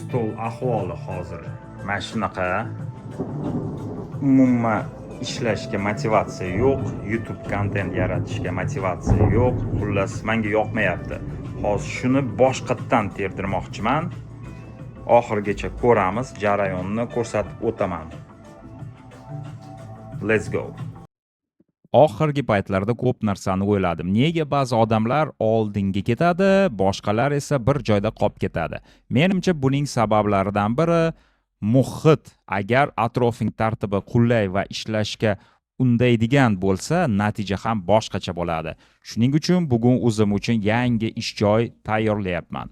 stol ahvoli hozir mana shunaqa. Umuman ishlashga motivatsiya yo'q, YouTube kontent yaratishga motivatsiya yo'q. Xullas, menga yoqmayapti. Hozir shuni boshqatdan terdirmoqchiman. Oxirigacha ko'ramiz, jarayonni ko'rsatib o'taman. Let's go. Oxirgi paytlarda ko'p narsani o'yladim. Nega ba'zi odamlar oldinga ketadi, boshqalar esa bir joyda qolib ketadi? Menimcha buning sabablaridan biri muhit. Agar atrofing tartibi qulay va ishlashga undaydigan bo'lsa, natija ham boshqacha bo'ladi. Shuning uchun bugun o'zim uchun yangi ish joy tayyorlayapman.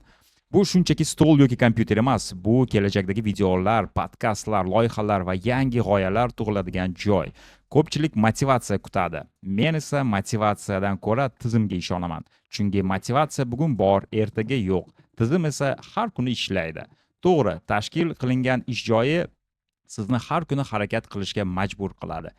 Bu shunchaki stol yoki kompyuter emas, bu kelajakdagi videolar, podkastlar, loyihalar va yangi g'oyalar tug'iladigan joy. Ko'pchilik motivatsiya kutadi. Men esa motivatsiyadan ko'ra tizimga ishonaman. Chunki motivatsiya bugun bor, ertaga yo'q. Tizim esa har kuni ishlaydi. To'g'ri, tashkil qilingan ish joyi sizni har kuni harakat qilishga majbur qiladi.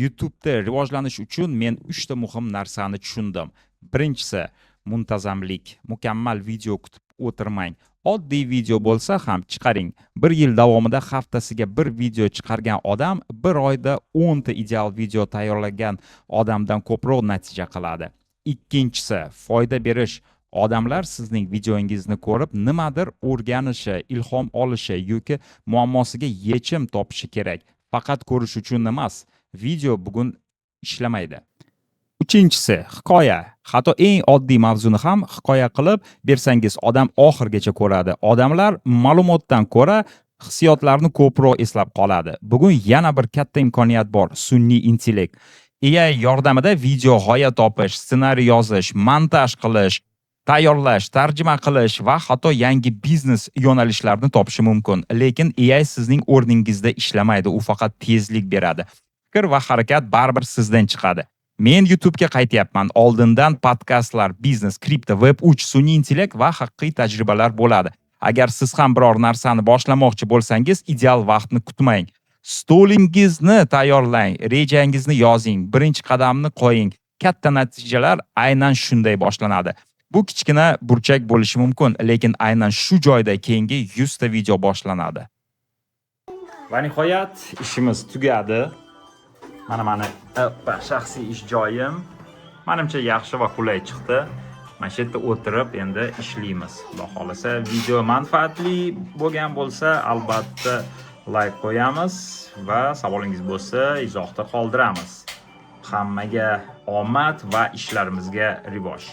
YouTube'da rivojlanish uchun men 3 ta muhim narsani tushundim. Birinchisi, muntazamlik. Mukammal video kutib o'tirmang. Oddiy video bo'lsa ham chiqaring. 1 yil davomida haftasiga 1 video chiqargan odam 1 oyda 10 ta ideal video tayyorlagan odamdan ko'proq natija qiladi. Ikkinchisi, foyda berish. Odamlar sizning videongizni ko'rib nimadir o'rganishi, ilhom olishi yoki muammosiga yechim topishi kerak. Faqat ko'rish uchun emas. Video bugun ishlamaydi. Uchinchisi, hikoya. Hatto eng oddiy mavzuni ham hikoya qilib bersangiz, odam oxirgacha ko'radi. Odamlar ma'lumotdan ko'ra hissiyotlarni ko'proq eslab qoladi. Bugun yana bir katta imkoniyat bor, sun'iy intellekt. AI yordamida video g'oya topish, ssenariy yozish, montaj qilish, tayyorlash, tarjima qilish va hatto yangi biznes yo'nalishlarini topishi mumkin. Lekin AI sizning o'rningizda ishlamaydi, u faqat tezlik beradi. Fikr va harakat baribir sizdan chiqadi. Men YouTube'ga qaytyapman. Oldindan podkastlar, biznes, kripto, web 3, sun'iy intellekt va haqiqiy tajribalar bo'ladi. Agar siz ham biror narsani boshlamoqchi bo'lsangiz, ideal vaqtni kutmang. Stolingizni tayyorlang, rejangizni yozing, birinchi qadamni qo'ying. Katta natijalar aynan shunday boshlanadi. Bu kichkina burchak bo'lishi mumkin, lekin aynan shu joyda keyingi 100 ta video boshlanadi. Va nihoyat ishimiz tugadi. Mana shaxsiy ish joyim. Menimcha yaxshi va qulay chiqdi. Mana shu yerda o'tirib endi ishlaymiz. Xudo xolasa video manfaatli bo'lgan bo'lsa, albatta like qo'yamiz va savolingiz bo'lsa, izohda qoldiramiz. Hammaga omad va ishlarimizga rivoj.